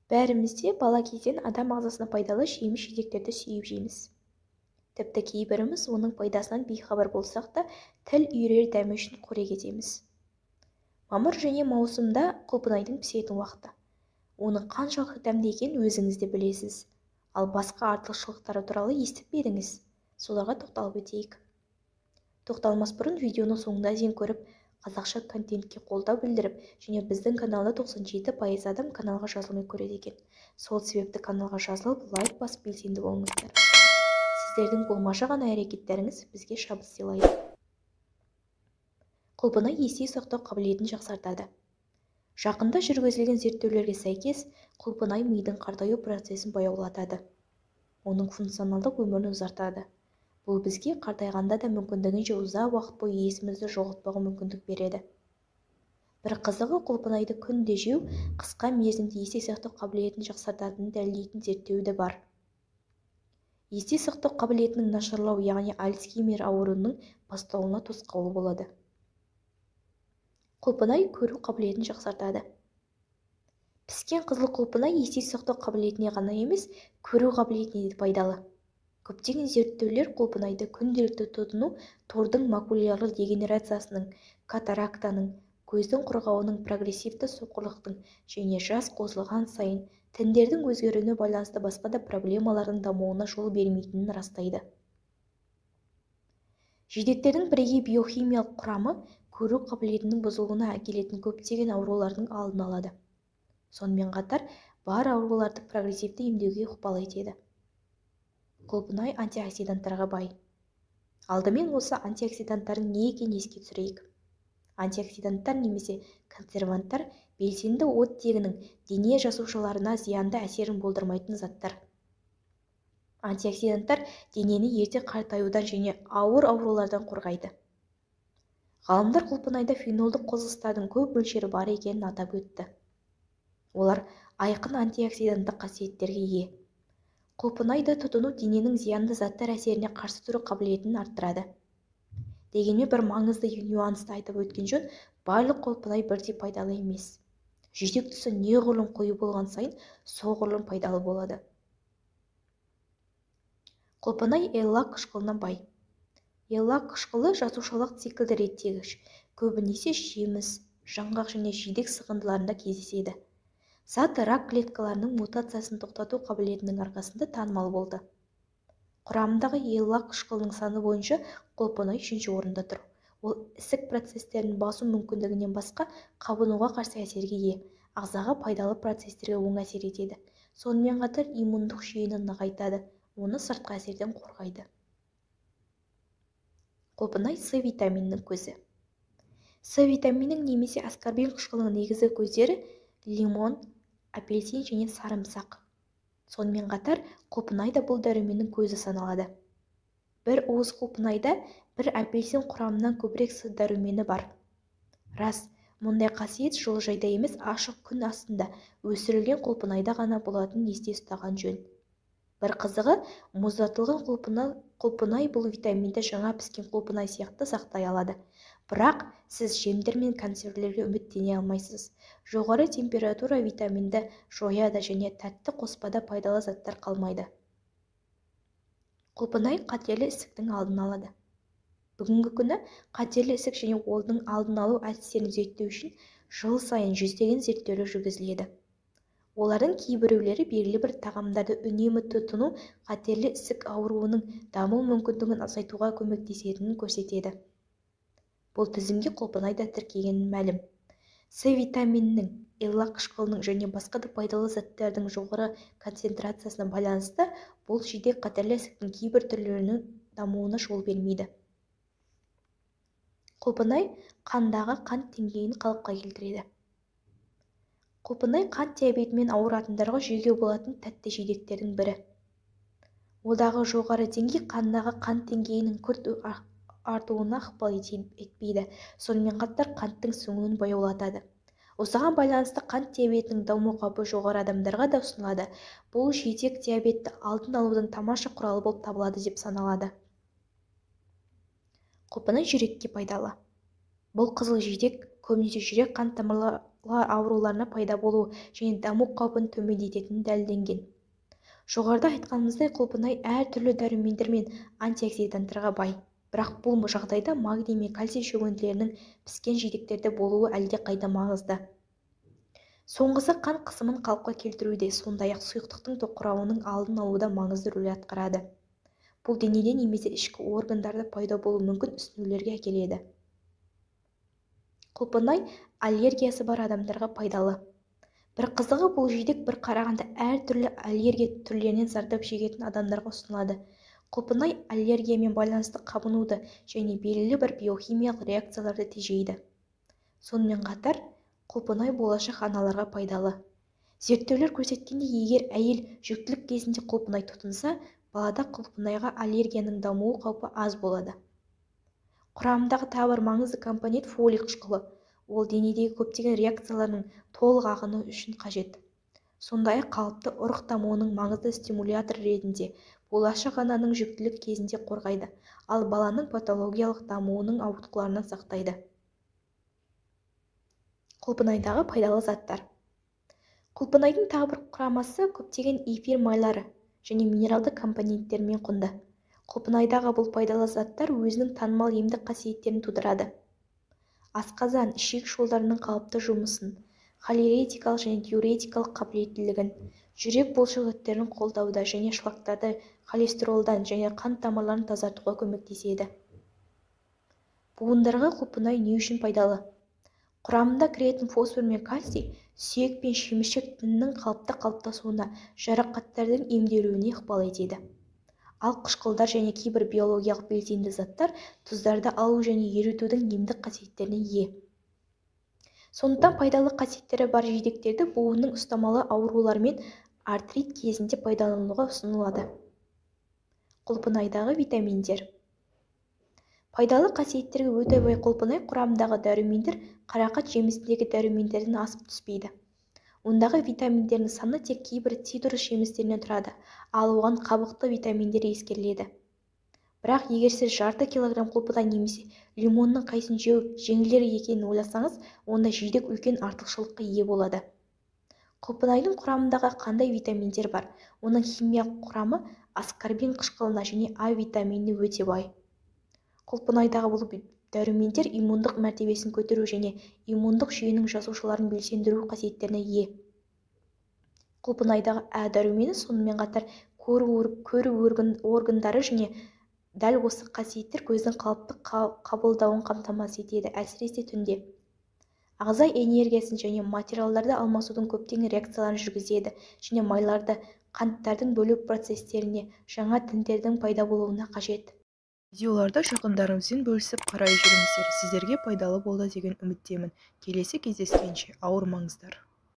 Бәріміз де бала кезден адам ағзасына пайдалы жеміс-жидектерді сүйіп жейміз. Тіпті кейбіріміз оның пайдасынан бейхабар болсақ та, тіл үйірер дәмі үшін қорек етеміз. Мамыр және маусымда құлпынайдың пісетін уақыты. Оның қаншалықты дәмді екенін өзіңіз де білесіз. Ал басқа артықшылықтары туралы естіп пе едіңіз? Соларға тоқталып өтейік. Тоқталмас бұрын видеоны соңына дейін көріп, қазақша контентке қолдау білдіріп, және біздің каналда 97% адам каналға жазылмай көреді екен. Сол себепті каналға жазылып, лайк басып белсенді болыңыздар. Сіздердің болмашы ғана әрекеттеріңіз бізге шабыт сыйлайды. Құлпынай есте сақтау қабілетін жақсартады. Жақында жүргізілген зерттеулерге сәйкес, құлпынай мидың қартаю процесін баяулатады. Оның функционалдық өмірін ұзартады. Бұл бізге қартайғанда да мүмкіндігінше ұзақ уақыт бойы есімізді жоғалтпауға мүмкіндік береді. Бір қызығы, құлпынайды күнде жеу қысқа мерзімде есте сақтау қабілетін жақсартатынын дәлелдейтін зерттеуі бар. Есте сақтау қабілетінің нашарлау, яғни Альцгеймер ауруының басталуына тосқауыл болады. Құлпынай көру қабілетін жақсартады. Піскен қызыл құлпынай есте сақтау қабілетіне ғана емес, көру қабілетіне де пайдалы. Көптеген зерттеулер құлпынайды күнделікті тұтыну тордың макулярлы дегенерациясының, катарактаның, көздің құрғауының, прогрессивті соқырлықтың және жас қосылған сайын тіндердің өзгеруіне байланысты басқа да проблемалардың дамуына жол бермейтінін растайды. Жидектердің бірегей биохимиялық құрамы көру қабілетінің бұзылуына әкелетін көптеген аурулардың алдын алады. Сонымен қатар, бар ауруларды прогрессивті емдеуге ықпал етеді. Құлпынай антиоксиданттарға бай. Алдымен осы антиоксиданттардың не екенін еске түсірейік. Антиоксиданттар немесе консерванттар белсенді оттегінің дене жасушаларына зиянды әсерін болдырмайтын заттар. Антиоксиданттар денені ерте қартаюдан және ауыр аурулардан қорғайды. Ғалымдар құлпынайда фенолдық қосылыстардың көп мөлшері бар екенін атап өтті. Олар айқын антиоксиданттық қасиеттерге ие. Құлпынайды тұтыну дененің зиянды заттар әсеріне қарсы тұру қабілетін арттырады. Дегенмен бір маңызды нюансты айтып өткен жөн, барлық құлпынай бірдей пайдалы емес. Жидек түсі неғұрлым қою болған сайын, соғұрлым пайдалы болады. Құлпынай эллак қышқылына бай. Эллак қышқылы жасушалық циклді реттегіш, көбінесе жеміс, жаңғақ және жидек сығындыларында кездеседі. Зат рак клеткаларының мутациясын тоқтату қабілетінің арқасында танымал болды. Құрамындағы эллак қышқылының саны бойынша құлпынай 3-ші орында тұр. Ол ісік процестерін басу мүмкіндігінен басқа қабынуға қарсы әсерге ие, ағзаға пайдалы процестерге оң әсер етеді. Сонымен қатар иммундық жүйені нығайтады, оны сыртқы әсерден қорғайды. Құлпынай С витаминінің көзі. С витаминінің немесе аскорбин қышқылының негізгі көздері лимон, апельсин және сарымсақ. Сонымен қатар, құлпынай да бұл дәруменнің көзі саналады. Бір уыс құлпынайда бір апельсин құрамынан көбірек С дәрумені бар. Рас, мұндай қасиет жылыжайда емес, ашық күн астында өсірілген құлпынайда ғана болатынын есте ұстаған жөн. Бір қызығы, мұздатылған құлпынай бұл витаминді жаңа піскен құлпынай сияқты сақтай алады. Бірақ сіз жемдер мен консервілерге үміттене алмайсыз. Жоғары температура витаминді жояды және тәтті қоспада пайдалы заттар қалмайды. Құлпынай қатерлі ісіктің алдын алады. Бүгінгі күні қатерлі ісік және оның алдын алу әдістерін зерттеу үшін жыл сайын жүздеген зерттеулер жүргізіледі. Олардың кейбіреулері белгілі бір тағамдарды үнемі тұтыну қатерлі ісік ауруының даму мүмкіндігін азайтуға көмектесетінін көрсетеді. Бұл тізімге құлпынай да тіркегені мәлім. С витаминінің, эллак қышқылының және басқа да пайдалы заттардың жоғары концентрациясына байланысты бұл жидек қатерлі ісіктің кейбір түрлерінің дамуына жол бермейді. Құлпынай қандағы қант деңгейін қалыпқа келтіреді. Құлпынай қант диабетімен ауыратындарға жеуге болатын тәтті жидектердің бірі. Одағы жоғары деңгей қандағы қант деңгейінің күрт артуына ықпал етпейді, сонымен қатар қанттың сіңуін баяулатады. Осыған байланысты қант диабетінің даму қаупі жоғары адамдарға да ұсынылады. Бұл жидек диабетті алдын алудың тамаша құралы болып табылады деп саналады. Құлпынай жүрекке пайдалы. Бұл қызыл жидек көбінесе жүрек қан ауруларына пайда болу және даму қаупін төмендететіні дәлелденген. Жоғарыда айтқанымыздай, құлпынай әртүрлі дәрумендер мен антиоксиданттарға бай. Бірақ бұл жағдайда магний мен кальций шөгінділерінің піскен жидектерде болуы әлдеқайда маңызды. Соңғысы қан қысымын қалыпқа келтіруде, сондай-ақ сұйықтықтың тоқырауының алдын алуда маңызды рөл атқарады. Бұл денеде немесе ішкі органдарда пайда болуы мүмкін ісінулерге әкеледі. Құлпынай аллергиясы бар адамдарға пайдалы. Бір қызығы, бұл жидек бір қарағанда әртүрлі аллергия түрлерінен зардап шегетін адамдарға ұсынылады. Құлпынай аллергиямен байланысты қабынуды және белгілі бір биохимиялық реакцияларды тежейді. Сонымен қатар, құлпынай болашақ аналарға пайдалы. Зерттеулер көрсеткендей, егер әйел жүктілік кезінде құлпынай тұтынса, балада құлпынайға аллергияның дамуы қаупі аз болады. Құрамындағы тағы бір маңызды компонент фолий қышқылы. Ол денедегі көптеген реакциялардың толық ағыны үшін қажет. Сондай-ақ қалыпты ұрық дамуының маңызды стимулятор ретінде болашақ ананың жүктілік кезінде қорғайды, ал баланың патологиялық дамуының ауытқуларынан сақтайды. Құлпынайдағы пайдалы заттар. Құлпынайдың тағы бір құрамасы көптеген эфир майлары және минералды компоненттермен құнды. Құлпынайдағы бұл пайдалы заттар өзінің танымал емдік қасиеттерін тудырады. Асқазан, ішек жолдарының қалыпты жұмысын, холеретикалық және диуретикалық қабілеттілігін, жүрек бұлшықеттерін қолдауда және шлактарды холестеролдан және қан тамырларын тазартуға көмектеседі. Буындарға құлпынай не үшін пайдалы? Құрамында кіретін фосфор мен кальций сүйек пен шеміршек тінінің қалыптасуына, жарақаттардың емделуіне ықпал етеді. Ал қышқылдар және кейбір биологиялық белсенді заттар тұздарды алу және ерітудің емдік қасиеттеріне ие. Сондықтан пайдалы қасиеттері бар жидектерді буынның ұстамалы аурулары мен артрит кезінде пайдалануға ұсынылады. Құлпынайдағы витаминдер. Пайдалы қасиеттерге өте бай құлпынай құрамындағы дәрумендер қарақат жемісіндегі дәрумендерден асып түспейді. Ондағы витаминдердің саны тек кейбір цитрус жемістерінен тұрады, ал оған қабықты витаминдер ескеріледі. Бірақ егер сіз жарты килограмм құлпынай немесе лимонның қайсын жеу жеңілдер екенін ойласаңыз, онда жидек үлкен артықшылыққа ие болады. Құлпынайдың құрамындағы қандай витаминдер бар? Оның химиялық құрамы аскорбин қышқылына және А витаминіне өте бай. Құлпынайдағы бұл дәрумендер иммундық мәртебесін көтеру және иммундық жүйенің жасушаларын белсендіру қасиеттеріне ие. Құлпынайдағы А дәрумені сонымен қатар көру органдары және дәл осы қасиеттер көздің қалыпты қабылдауын қамтамасыз етеді, әсіресе түнде. Ағза энергиясын және материалдарды алмасудың көптеген реакцияларын жүргізеді және майларды қанттардың бөлу процестеріне, жаңа тіндердің пайда болуына қажет. Видеоларды жақындарыңызбен бөлісіп қарай жүріңіздер. Сіздерге пайдалы болды деген үміттемін. Келесі кездескенше ауырмаңыздар.